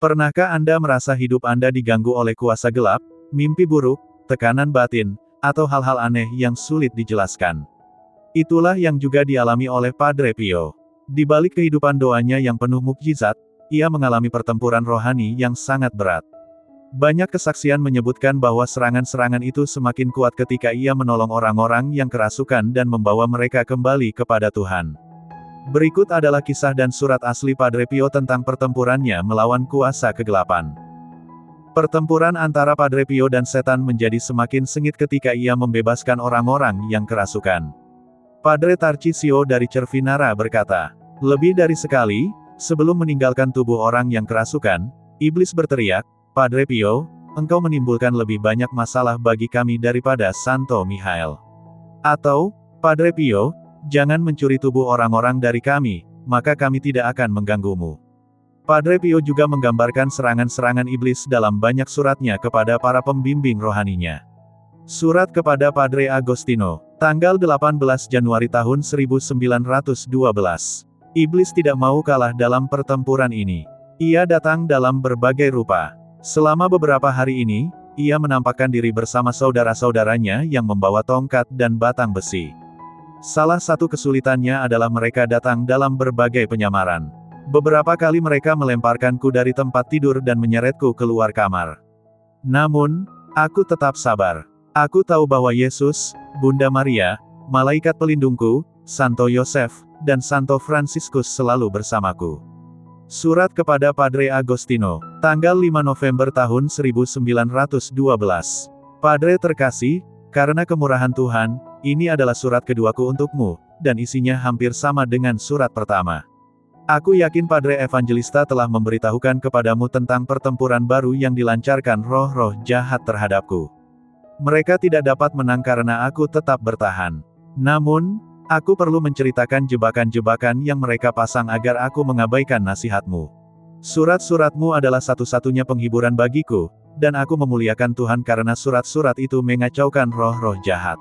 Pernahkah Anda merasa hidup Anda diganggu oleh kuasa gelap, mimpi buruk, tekanan batin, atau hal-hal aneh yang sulit dijelaskan? Itulah yang juga dialami oleh Padre Pio. Di balik kehidupan doanya yang penuh mukjizat, ia mengalami pertempuran rohani yang sangat berat. Banyak kesaksian menyebutkan bahwa serangan-serangan itu semakin kuat ketika ia menolong orang-orang yang kerasukan dan membawa mereka kembali kepada Tuhan. Berikut adalah kisah dan surat asli Padre Pio tentang pertempurannya melawan kuasa kegelapan. Pertempuran antara Padre Pio dan setan menjadi semakin sengit ketika ia membebaskan orang-orang yang kerasukan. Padre Tarcisio dari Cervinara berkata, "Lebih dari sekali, sebelum meninggalkan tubuh orang yang kerasukan, iblis berteriak, 'Padre Pio, engkau menimbulkan lebih banyak masalah bagi kami daripada Santo Mihael.' Atau, 'Padre Pio, jangan mencuri tubuh orang-orang dari kami, maka kami tidak akan mengganggumu.'" Padre Pio juga menggambarkan serangan-serangan iblis dalam banyak suratnya kepada para pembimbing rohaninya. Surat kepada Padre Agostino, tanggal 18 Januari tahun 1912. Iblis tidak mau kalah dalam pertempuran ini. Ia datang dalam berbagai rupa. Selama beberapa hari ini, ia menampakkan diri bersama saudara-saudaranya yang membawa tongkat dan batang besi. Salah satu kesulitannya adalah mereka datang dalam berbagai penyamaran. Beberapa kali mereka melemparkanku dari tempat tidur dan menyeretku keluar kamar. Namun, aku tetap sabar. Aku tahu bahwa Yesus, Bunda Maria, malaikat pelindungku, Santo Yosef, dan Santo Fransiskus selalu bersamaku. Surat kepada Padre Agostino, tanggal 5 November tahun 1912. Padre terkasih, karena kemurahan Tuhan, ini adalah surat keduaku untukmu, dan isinya hampir sama dengan surat pertama. Aku yakin Padre Evangelista telah memberitahukan kepadamu tentang pertempuran baru yang dilancarkan roh-roh jahat terhadapku. Mereka tidak dapat menang karena aku tetap bertahan. Namun, aku perlu menceritakan jebakan-jebakan yang mereka pasang agar aku mengabaikan nasihatmu. Surat-suratmu adalah satu-satunya penghiburan bagiku, dan aku memuliakan Tuhan karena surat-surat itu mengacaukan roh-roh jahat.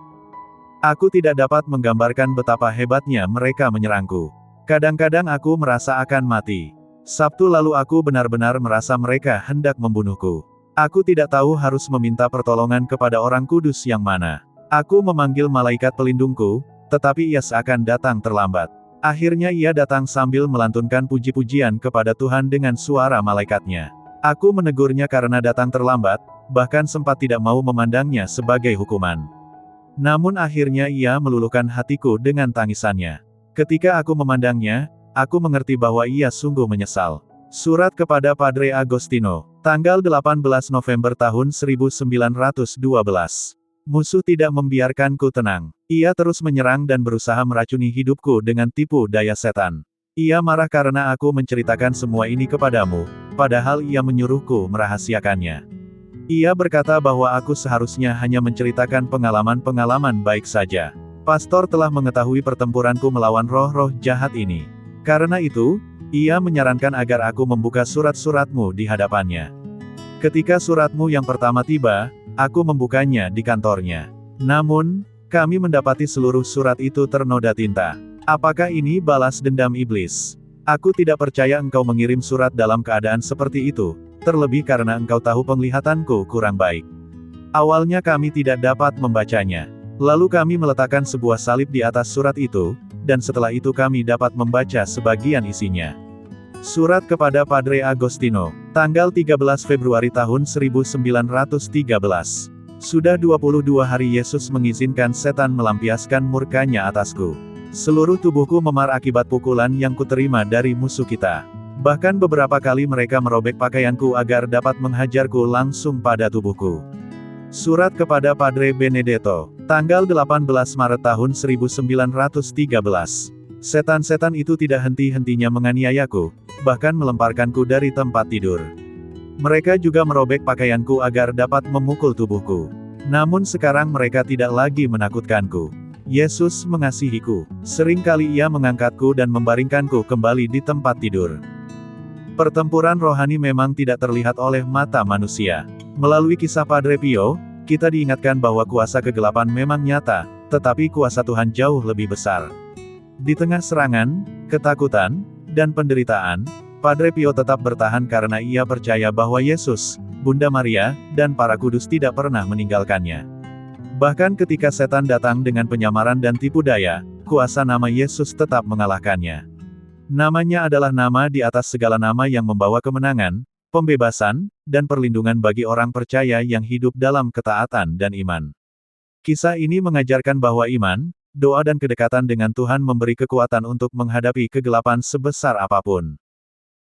Aku tidak dapat menggambarkan betapa hebatnya mereka menyerangku. Kadang-kadang aku merasa akan mati. Sabtu lalu aku benar-benar merasa mereka hendak membunuhku. Aku tidak tahu harus meminta pertolongan kepada orang kudus yang mana. Aku memanggil malaikat pelindungku, tetapi ia seakan datang terlambat. Akhirnya ia datang sambil melantunkan puji-pujian kepada Tuhan dengan suara malaikatnya. Aku menegurnya karena datang terlambat, bahkan sempat tidak mau memandangnya sebagai hukuman. Namun akhirnya ia meluluhkan hatiku dengan tangisannya. Ketika aku memandangnya, aku mengerti bahwa ia sungguh menyesal. Surat kepada Padre Agostino, tanggal 18 November tahun 1912. Musuh tidak membiarkanku tenang. Ia terus menyerang dan berusaha meracuni hidupku dengan tipu daya setan. Ia marah karena aku menceritakan semua ini kepadamu, padahal ia menyuruhku merahasiakannya. Ia berkata bahwa aku seharusnya hanya menceritakan pengalaman-pengalaman baik saja. Pastor telah mengetahui pertempuranku melawan roh-roh jahat ini. Karena itu, ia menyarankan agar aku membuka surat-suratmu di hadapannya. Ketika suratmu yang pertama tiba, aku membukanya di kantornya. Namun, kami mendapati seluruh surat itu ternoda tinta. Apakah ini balas dendam iblis? Aku tidak percaya engkau mengirim surat dalam keadaan seperti itu, terlebih karena engkau tahu penglihatanku kurang baik. Awalnya kami tidak dapat membacanya. Lalu kami meletakkan sebuah salib di atas surat itu, dan setelah itu kami dapat membaca sebagian isinya. Surat kepada Padre Agostino, tanggal 13 Februari tahun 1913. Sudah 22 hari Yesus mengizinkan setan melampiaskan murkanya atasku. Seluruh tubuhku memar akibat pukulan yang kuterima dari musuh kita. Bahkan beberapa kali mereka merobek pakaianku agar dapat menghajarku langsung pada tubuhku. Surat kepada Padre Benedetto, tanggal 18 Maret tahun 1913. Setan-setan itu tidak henti-hentinya menganiayaku, bahkan melemparkanku dari tempat tidur. Mereka juga merobek pakaianku agar dapat memukul tubuhku. Namun sekarang mereka tidak lagi menakutkanku. Yesus mengasihiku. Seringkali ia mengangkatku dan membaringkanku kembali di tempat tidur. Pertempuran rohani memang tidak terlihat oleh mata manusia. Melalui kisah Padre Pio, kita diingatkan bahwa kuasa kegelapan memang nyata, tetapi kuasa Tuhan jauh lebih besar. Di tengah serangan, ketakutan, dan penderitaan, Padre Pio tetap bertahan karena ia percaya bahwa Yesus, Bunda Maria, dan para kudus tidak pernah meninggalkannya. Bahkan ketika setan datang dengan penyamaran dan tipu daya, kuasa nama Yesus tetap mengalahkannya. Namanya adalah nama di atas segala nama yang membawa kemenangan, pembebasan, dan perlindungan bagi orang percaya yang hidup dalam ketaatan dan iman. Kisah ini mengajarkan bahwa iman, doa dan kedekatan dengan Tuhan memberi kekuatan untuk menghadapi kegelapan sebesar apapun.